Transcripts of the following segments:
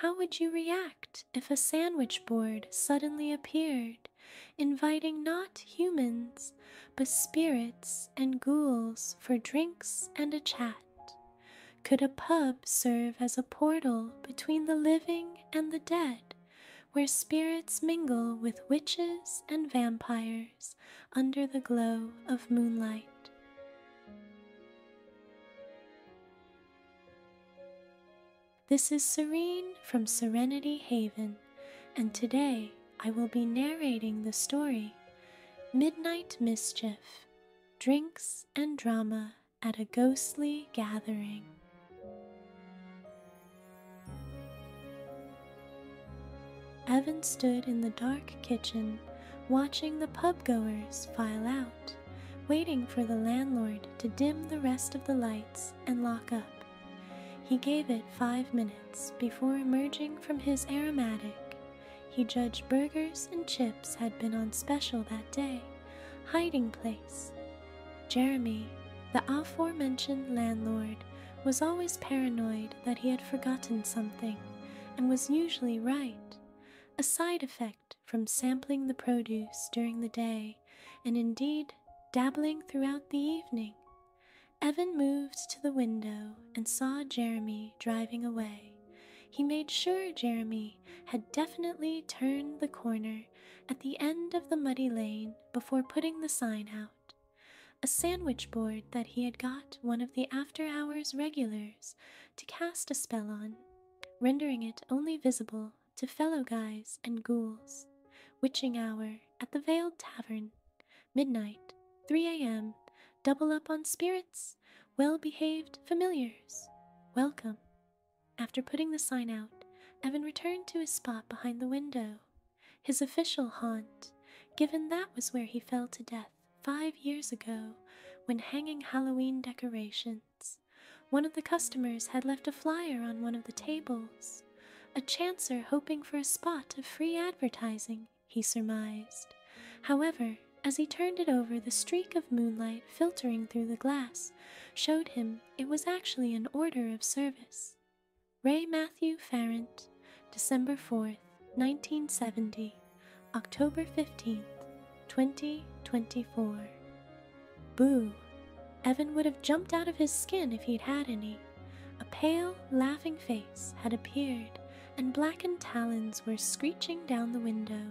how would you react if a sandwich board suddenly appeared, inviting not humans, but spirits and ghouls for drinks and a chat? Could a pub serve as a portal between the living and the dead, where spirits mingle with witches and vampires under the glow of moonlight? This is Serene from Serenity Haven, and today I will be narrating the story Midnight Mischief, Drinks and Drama at a Ghostly Gathering. Evan stood in the dark kitchen, watching the pub-goers file out, waiting for the landlord to dim the rest of the lights and lock up. He gave it 5 minutes before emerging from his aromatic. He judged burgers and chips had been on special that day, hiding place. Jeremy, the aforementioned landlord, was always paranoid that he had forgotten something, and was usually right, a side effect from sampling the produce during the day, and indeed dabbling throughout the evening. Evan moved to the window and saw Jeremy driving away. He made sure Jeremy had definitely turned the corner at the end of the muddy lane before putting the sign out, a sandwich board that he had got one of the after-hours regulars to cast a spell on, rendering it only visible to fellow guys and ghouls. Witching hour at the Veiled Tavern, midnight, 3 a.m., double up on spirits, well-behaved familiars. Welcome. After putting the sign out, Evan returned to his spot behind the window, his official haunt, given that was where he fell to death 5 years ago when hanging Halloween decorations. One of the customers had left a flyer on one of the tables, a chancer hoping for a spot of free advertising, he surmised. However, as he turned it over, the streak of moonlight filtering through the glass showed him it was actually an order of service. Ray Matthew Farrant, December 4th, 1970, October 15th, 2024. Boo! Evan would have jumped out of his skin if he'd had any. A pale, laughing face had appeared, and blackened talons were screeching down the window.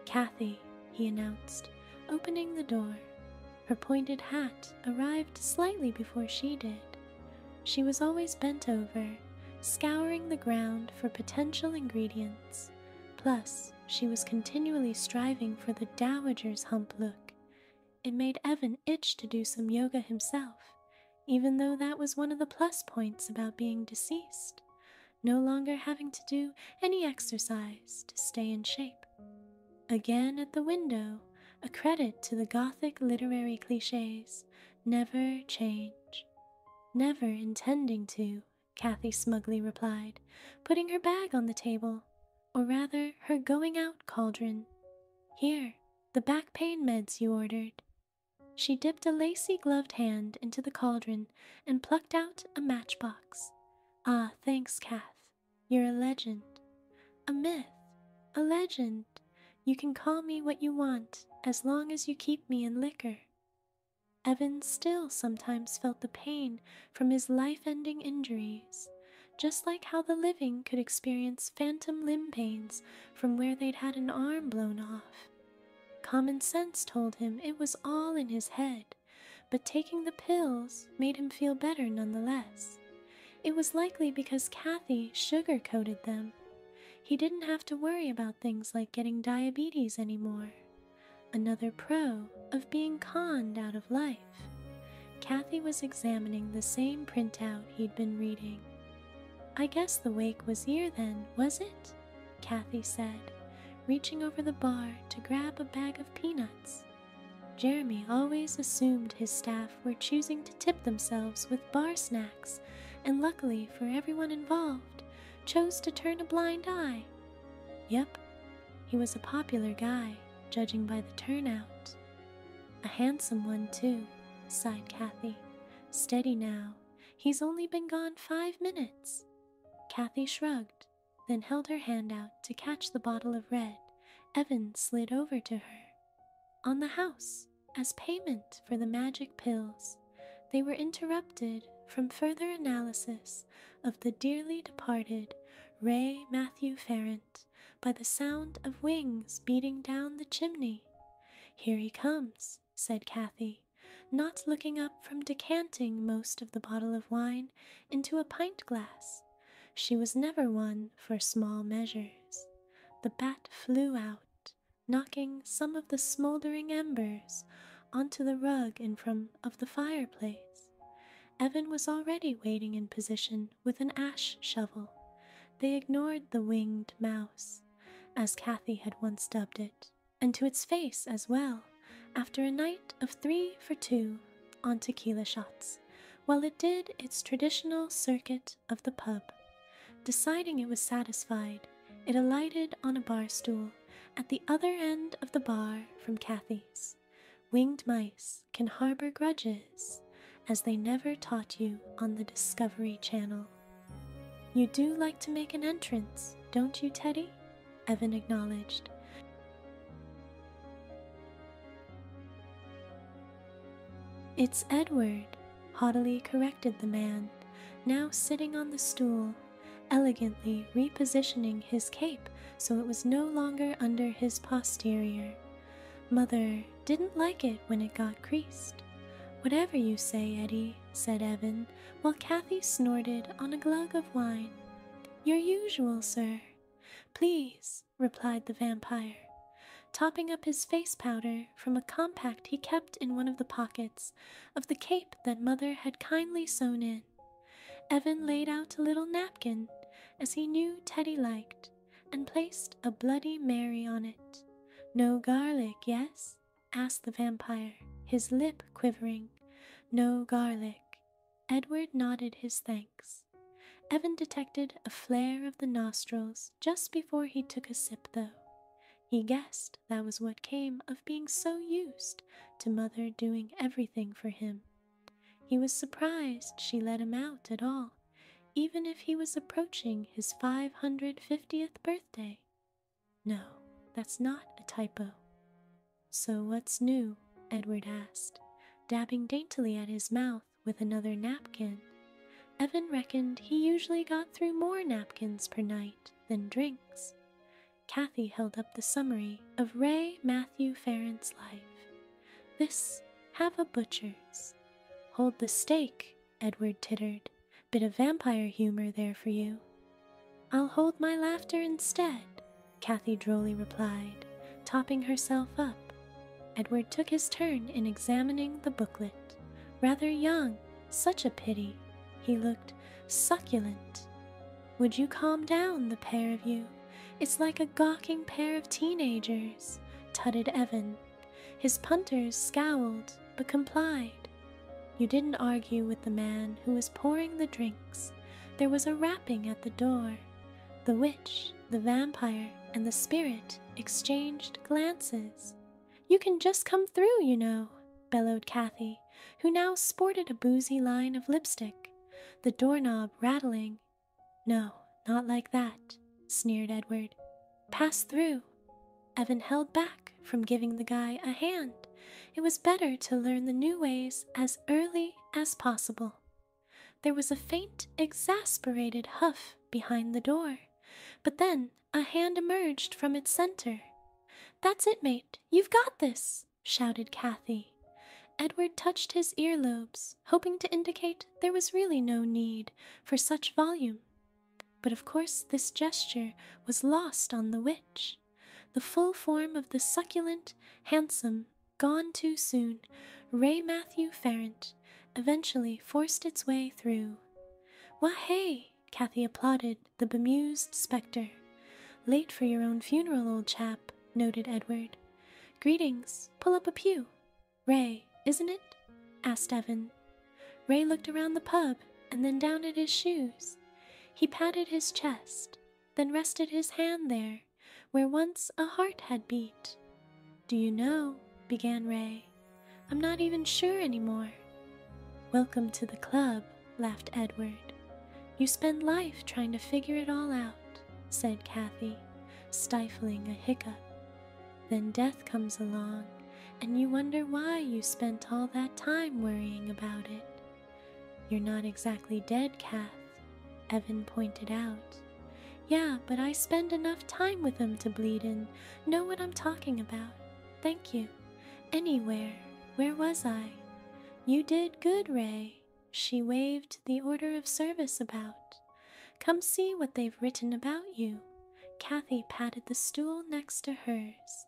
Cathy, he announced, opening the door. Her pointed hat arrived slightly before she did. She was always bent over, scouring the ground for potential ingredients. Plus, she was continually striving for the dowager's hump look. It made Evan itch to do some yoga himself, even though that was one of the plus points about being deceased, no longer having to do any exercise to stay in shape. Again at the window, a credit to the Gothic literary clichés, never change. Never intending to, Cathy smugly replied, putting her bag on the table, or rather her going-out cauldron. Here, the back pain meds you ordered. She dipped a lacy gloved hand into the cauldron and plucked out a matchbox. Ah, thanks, Cath. You're a legend. A myth. A legend. You can call me what you want, as long as you keep me in liquor. Evan still sometimes felt the pain from his life-ending injuries, just like how the living could experience phantom limb pains from where they'd had an arm blown off. Common sense told him it was all in his head, but taking the pills made him feel better nonetheless. It was likely because Cathy sugar-coated them. He didn't have to worry about things like getting diabetes anymore. Another pro of being conned out of life. Cathy was examining the same printout he'd been reading. I guess the wake was here then, was it? Cathy said, reaching over the bar to grab a bag of peanuts. Jeremy always assumed his staff were choosing to tip themselves with bar snacks, and luckily for everyone involved, chose to turn a blind eye. Yep, he was a popular guy, judging by the turnout. A handsome one, too, sighed Cathy. Steady now, he's only been gone 5 minutes. Cathy shrugged. then held her hand out to catch the bottle of red Evan slid over to her. On the house, as payment for the magic pills, they were interrupted from further analysis of the dearly departed Ray Matthew Farrant by the sound of wings beating down the chimney. "Here he comes," said Cathy, not looking up from decanting most of the bottle of wine into a pint glass. She was never one for small measures. The bat flew out, knocking some of the smoldering embers onto the rug in front of the fireplace. Evan was already waiting in position with an ash shovel. They ignored the winged mouse, as Cathy had once dubbed it, and to its face as well, after a night of 3 for 2 on tequila shots, while it did its traditional circuit of the pub. Deciding it was satisfied, it alighted on a bar stool at the other end of the bar from Cathy's. Winged mice can harbor grudges, as they never taught you on the Discovery Channel. "You do like to make an entrance, don't you, Teddy?" Evan acknowledged. "It's Edward," haughtily corrected the man, now sitting on the stool, elegantly repositioning his cape so it was no longer under his posterior. "Mother didn't like it when it got creased." "Whatever you say, Eddie," said Evan, while Cathy snorted on a glug of wine. "Your usual, sir." "Please," replied the vampire, topping up his face powder from a compact he kept in one of the pockets of the cape that Mother had kindly sewn in. Evan laid out a little napkin, as he knew Teddy liked, and placed a Bloody Mary on it. "No garlic, yes?" asked the vampire, his lip quivering. "No garlic." Edward nodded his thanks. Evan detected a flare of the nostrils just before he took a sip, though. He guessed that was what came of being so used to Mother doing everything for him. He was surprised she let him out at all, even if he was approaching his 550th birthday. No, that's not a typo. "So what's new?" Edward asked, dabbing daintily at his mouth with another napkin. Evan reckoned he usually got through more napkins per night than drinks. Cathy held up the summary of Ray Matthew Farrant's life. "This have a butcher's." "Hold the steak," Edward tittered. "Bit of vampire humor there for you." "I'll hold my laughter instead," Cathy drolly replied, topping herself up. Edward took his turn in examining the booklet. Rather young, such a pity. He looked succulent. "Would you calm down, the pair of you? It's like a gawking pair of teenagers," tutted Evan. His punters scowled, but complied. "You didn't argue with the man who was pouring the drinks. There was a rapping at the door. The witch, the vampire, and the spirit exchanged glances. "You can just come through, you know," bellowed Cathy, who now sported a boozy line of lipstick, the doorknob rattling. "No, not like that," sneered Edward. "Pass through." Evan held back from giving the guy a hand. It was better to learn the new ways as early as possible. There was a faint, exasperated huff behind the door, but then a hand emerged from its center. "That's it, mate. You've got this," shouted Cathy. Edward touched his earlobes, hoping to indicate there was really no need for such volume. But of course this gesture was lost on the witch. The full form of the succulent, handsome, gone too soon, Ray Matthew Farrant eventually forced its way through. "Why, hey!" Cathy applauded the bemused spectre. "Late for your own funeral, old chap," noted Edward. "Greetings. Pull up a pew." "Ray, isn't it?" asked Evan. Ray looked around the pub and then down at his shoes. He patted his chest, then rested his hand there, where once a heart had beat. "Do you know," began Ray, "I'm not even sure anymore." "Welcome to the club," laughed Edward. "You spend life trying to figure it all out. said Cathy, stifling a hiccup. Then death comes along, and you wonder why you spent all that time worrying about it. You're not exactly dead, Cath, Evan pointed out. Yeah, but I spend enough time with them to bleed and know what I'm talking about. Thank you. Anywhere. Where was I? You did good, Ray. She waved the order of service about. Come see what they've written about you. Cathy patted the stool next to hers.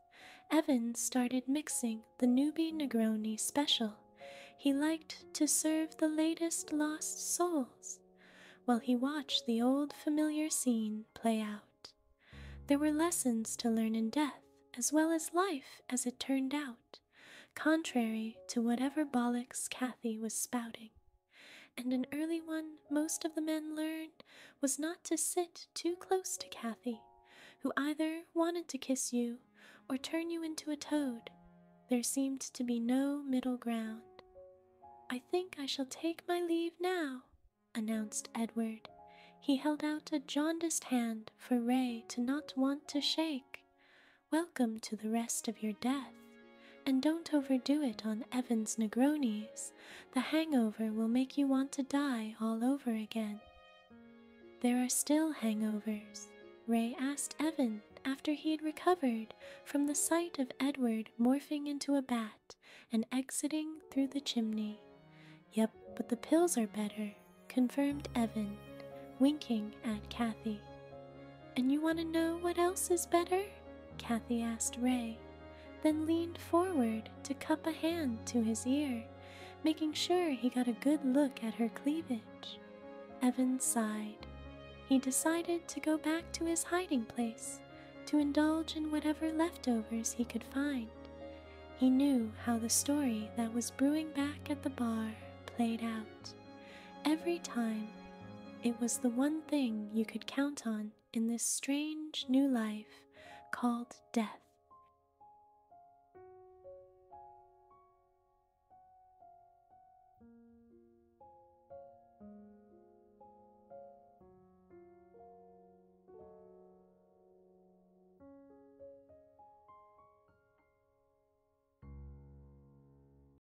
Evan started mixing the newbie Negroni special. He liked to serve the latest lost souls, while he watched the old familiar scene play out. There were lessons to learn in death, as well as life, as it turned out, contrary to whatever bollocks Cathy was spouting. And an early one most of the men learned was not to sit too close to Cathy, who either wanted to kiss you or turn you into a toad. There seemed to be no middle ground. I think I shall take my leave now, announced Edward. He held out a jaundiced hand for Ray to not want to shake. Welcome to the rest of your death, and don't overdo it on Evan's Negronis. The hangover will make you want to die all over again. There are still hangovers, Ray asked Evan after he had recovered from the sight of Edward morphing into a bat and exiting through the chimney. Yep, but the pills are better, confirmed Evan, winking at Cathy. And you want to know what else is better? Cathy asked Ray, then leaned forward to cup a hand to his ear, making sure he got a good look at her cleavage. Evan sighed. He decided to go back to his hiding place to indulge in whatever leftovers he could find. He knew how the story that was brewing back at the bar played out. Every time, it was the one thing you could count on in this strange new life called death.